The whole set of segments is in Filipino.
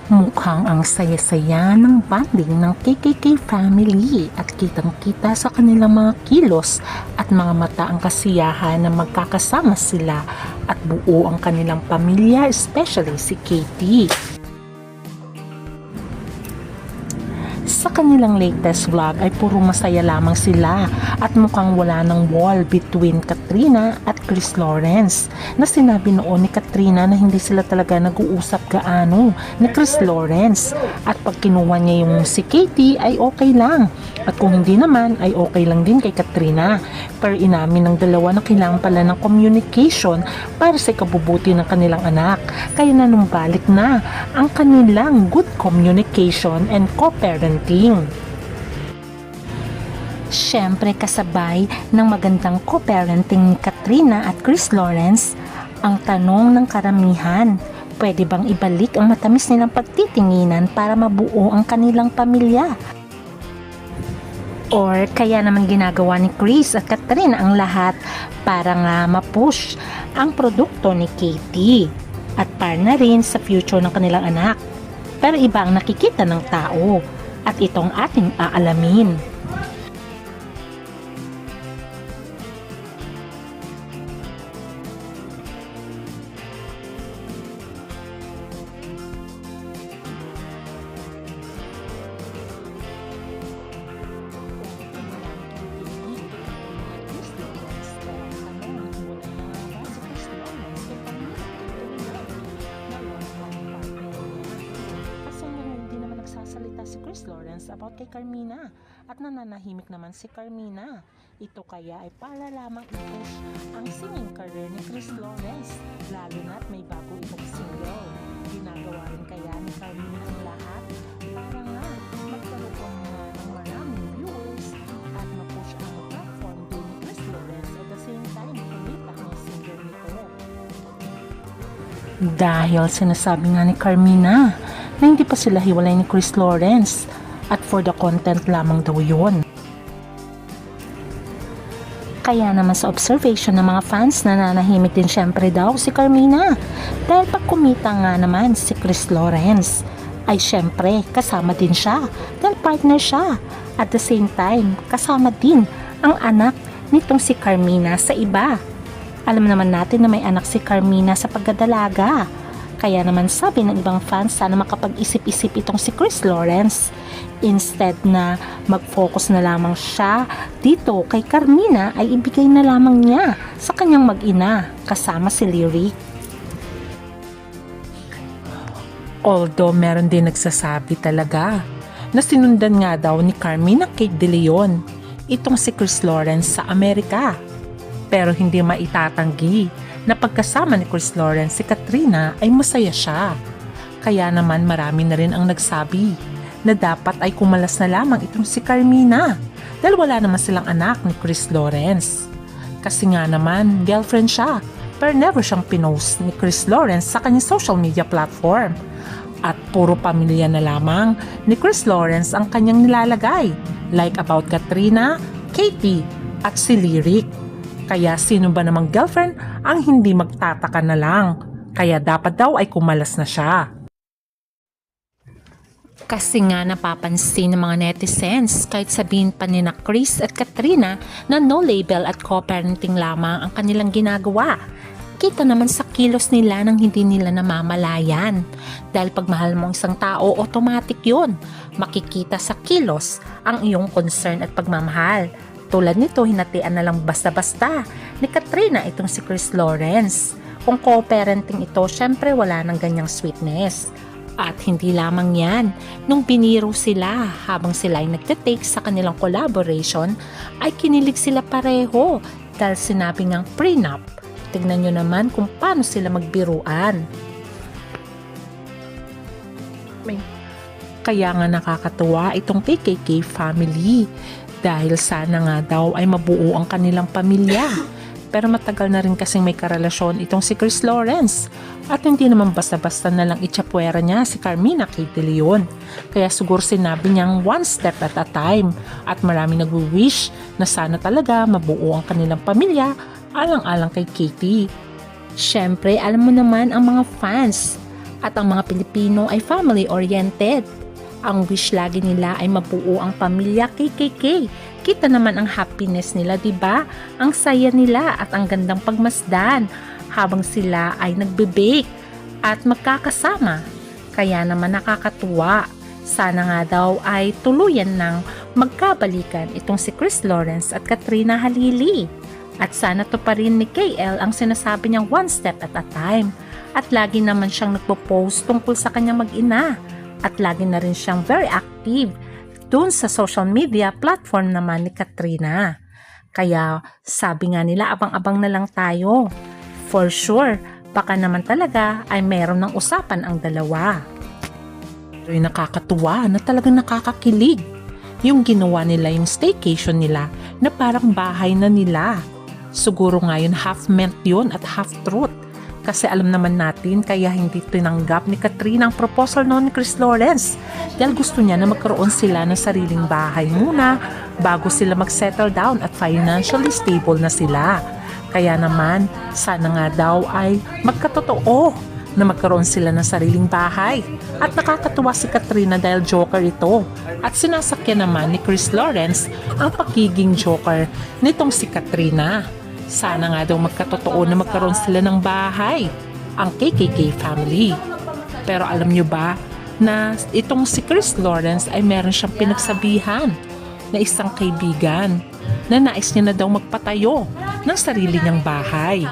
Mukhang ang saya-saya ng bonding ng KKK family at kitang-kita sa kanilang mga kilos at mga mata ang kasiyahan na magkakasama sila at buo ang kanilang pamilya, especially si Katie. Sa kanilang latest vlog ay puro masaya lamang sila at mukhang wala ng wall between Katrina at Chris Lawrence, na sinabi noon ni Katrina na hindi sila talaga nag-uusap gaano ni Chris Lawrence, at pag kinuha niya yung si Katie ay okay lang, at kung hindi naman ay okay lang din kay Katrina. Pero inamin ng dalawa na kailangan pala ng communication para sa ikabubuti ng kanilang anak, kaya nanumbalik na ang kanilang good communication and co-parenting. Siyempre kasabay ng magandang co-parenting ni Katrina at Chris Lawrence, ang tanong ng karamihan, pwede bang ibalik ang matamis nilang pagtitinginan para mabuo ang kanilang pamilya? Or kaya naman ginagawa ni Chris at Katrina ang lahat para nga ma-push ang produkto ni Katie at para na rin sa future ng kanilang anak? Pero iba ang nakikita ng tao at itong ating aalamin. Si Chris Lawrence about kay Carmina at nananahimik naman si Carmina. Ito kaya ay para lamang i-push ang singing career ni Chris Lawrence, lalo na't may bago itong single. Ginagawa rin kaya ni Carmina ang lahat para nga magkaroon na ng maraming viewers at ma-push ang platform din ni Chris Lawrence at the same time kumita ang single nito. Dahil sinasabi nga ni Carmina na hindi pa sila hiwalay ni Chris Lawrence at for the content lamang daw yun. Kaya naman sa observation ng mga fans, nananahimik din syempre daw si Carmina dahil pag kumita nga naman si Chris Lawrence ay syempre kasama din siya dahil partner siya, at the same time kasama din ang anak nitong si Carmina sa iba. Alam naman natin na may anak si Carmina sa pagdadalaga. Kaya naman sabi ng ibang fans, sana makapag-isip-isip itong si Chris Lawrence. Instead na mag-focus na lamang siya dito kay Carmina, ay ibigay na lamang niya sa kanyang mag-ina kasama si Lyric. Although meron din nagsasabi talaga na sinundan nga daw ni Carmina Kate De Leon itong si Chris Lawrence sa Amerika. Pero hindi maitatanggi na pagkasama ni Chris Lawrence si Katrina ay masaya siya. Kaya naman marami na rin ang nagsabi na dapat ay kumalas na lamang itong si Carmina dahil wala naman silang anak ni Chris Lawrence. Kasi nga naman girlfriend siya, pero never siyang pinost ni Chris Lawrence sa kanyang social media platform. At puro pamilya na lamang ni Chris Lawrence ang kanyang nilalagay, like about Katrina, Katie at si Lyric. Kaya sino ba namang girlfriend ang hindi magtataka na lang? Kaya dapat daw ay kumalas na siya. Kasi nga napapansin ng mga netizens kahit sabihin pa ni na Chris at Katrina na no label at co-parenting lamang ang kanilang ginagawa. Kita naman sa kilos nila nang hindi nila namamalayan. Dahil pag mahal mo isang tao, automatic yun. Makikita sa kilos ang iyong concern at pagmamahal. Tulad nito, hinatian na lang basta-basta ni Katrina itong si Chris Lawrence. Kung co-parenting ito, syempre wala nang ganyang sweetness. At hindi lamang yan, nung biniro sila habang sila ay nagtitake sa kanilang collaboration, ay kinilig sila pareho dahil sinabi ngang prenup. Tignan nyo naman kung paano sila magbiruan. Kaya nga nakakatuwa itong KKK family. Dahil sana nga daw ay mabuo ang kanilang pamilya. Pero matagal na rin kasing may karelasyon itong si Chris Lawrence. At hindi naman basta-basta na lang itsapuera niya si Carmina Kate De Leon. Kaya siguro sinabi niyang one step at a time. At marami nagwi-wish na sana talaga mabuo ang kanilang pamilya alang-alang kay Katie. Syempre, alam mo naman ang mga fans At ang mga Pilipino ay family-oriented. Ang wish lagi nila ay mabuo ang pamilya KKK. Kita naman ang happiness nila, 'di ba? Ang saya nila at ang gandang pagmasdan habang sila ay nagbe-bake at magkakasama. Kaya naman nakakatuwa. Sana nga daw ay tuluyan ng magkabalikan itong si Chris Lawrence at Katrina Halili. At sana to pa rin ni KL ang sinasabi niyang one step at a time. At lagi naman siyang nagpo-post tungkol sa kanyang mag-ina. At lagi na rin siyang very active dun sa social media platform naman ni Katrina. Kaya sabi nga nila abang-abang na lang tayo. For sure, baka naman talaga ay meron ng usapan ang dalawa. Pero nakakatuwa na talagang nakakakilig. Yung ginawa nila yung staycation nila na parang bahay na nila. Siguro ngayon half meant yun at half truth. Kasi alam naman natin kaya hindi tinanggap ni Katrina ang proposal noon ni Chris Lawrence. Dahil gusto niya na magkaroon sila ng sariling bahay muna bago sila mag-settle down at financially stable na sila. Kaya naman, sana nga daw ay magkatotoo na magkaroon sila ng sariling bahay. At nakakatuwa si Katrina dahil joker ito. At sinasakyan naman ni Chris Lawrence ang pagiging joker nitong si Katrina. Sana nga daw magkatotoo na magkaroon sila ng bahay, ang KKK family. Pero alam nyo ba na itong si Chris Lawrence ay meron siyang pinagsabihan na isang kaibigan na nais niya na daw magpatayo ng sarili niyang bahay.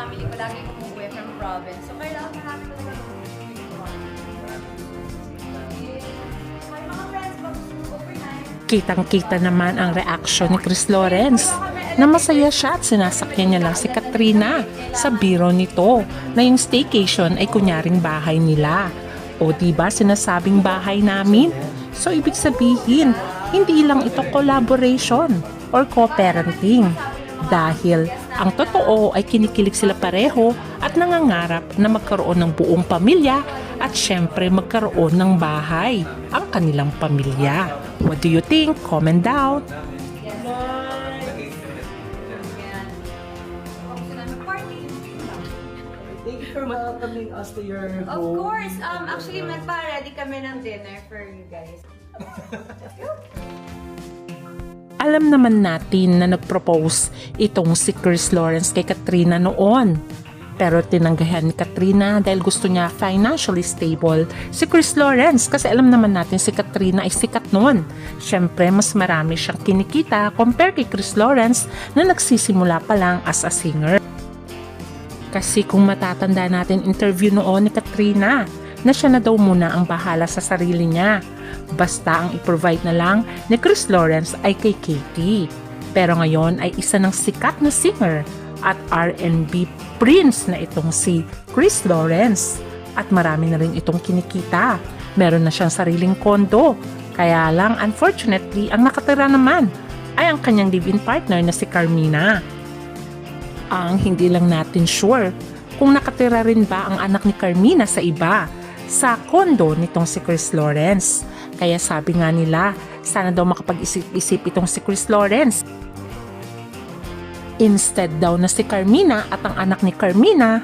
Kitang-kita naman ang reaksyon ni Chris Lawrence na masaya siya at sinasakyan niya lang si Katrina sa biro nito na yung staycation ay kunyaring bahay nila. O diba sinasabing bahay namin? So ibig sabihin, hindi lang ito collaboration or co-parenting. Dahil ang totoo ay kinikilig sila pareho at nangangarap na magkaroon ng buong pamilya at syempre magkaroon ng bahay ang kanilang pamilya. What do you think? Comment down! Thank you for welcoming us to your home. Of course. Actually, nagpa-ready kami ng dinner for you guys. Alam naman natin na nag-propose itong si Chris Lawrence kay Katrina noon. Pero tinanggahan ni Katrina dahil gusto niya financially stable si Chris Lawrence kasi alam naman natin si Katrina ay sikat noon. Siyempre, mas marami siyang kinikita compare kay Chris Lawrence na nagsisimula pa lang as a singer. Kasi kung matatanda natin interview noon ni Katrina na siya na daw muna ang bahala sa sarili niya. Basta ang i-provide na lang ni Chris Lawrence ay kay Katie. Pero ngayon ay isa ng sikat na singer at R&B prince na itong si Chris Lawrence. At marami na rin itong kinikita. Meron na siyang sariling kondo. Kaya lang unfortunately ang nakatira naman ay ang kanyang live-in partner na si Carmina. Ang hindi lang natin sure kung nakatira rin ba ang anak ni Carmina sa iba sa kondo nitong si Chris Lawrence. Kaya sabi nga nila, sana daw makapag-isip-isip itong si Chris Lawrence. Instead daw na si Carmina at ang anak ni Carmina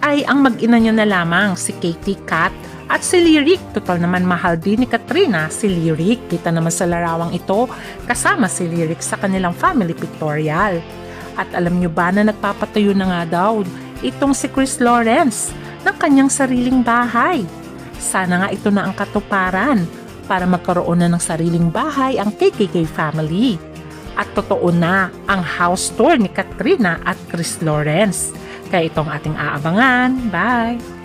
ay ang mag-ina niya na lamang si Katie Kat at si Lyric. Total naman mahal din ni Katrina si Lyric. Kita naman sa larawang ito kasama si Lyric sa kanilang family pictorial. At alam nyo ba na nagpapatayo na nga daw itong si Chris Lawrence ng kanyang sariling bahay. Sana nga ito na ang katuparan para magkaroon na ng sariling bahay ang KKK family. At totoo na ang house tour ni Katrina at Chris Lawrence. Kaya itong ating aabangan. Bye!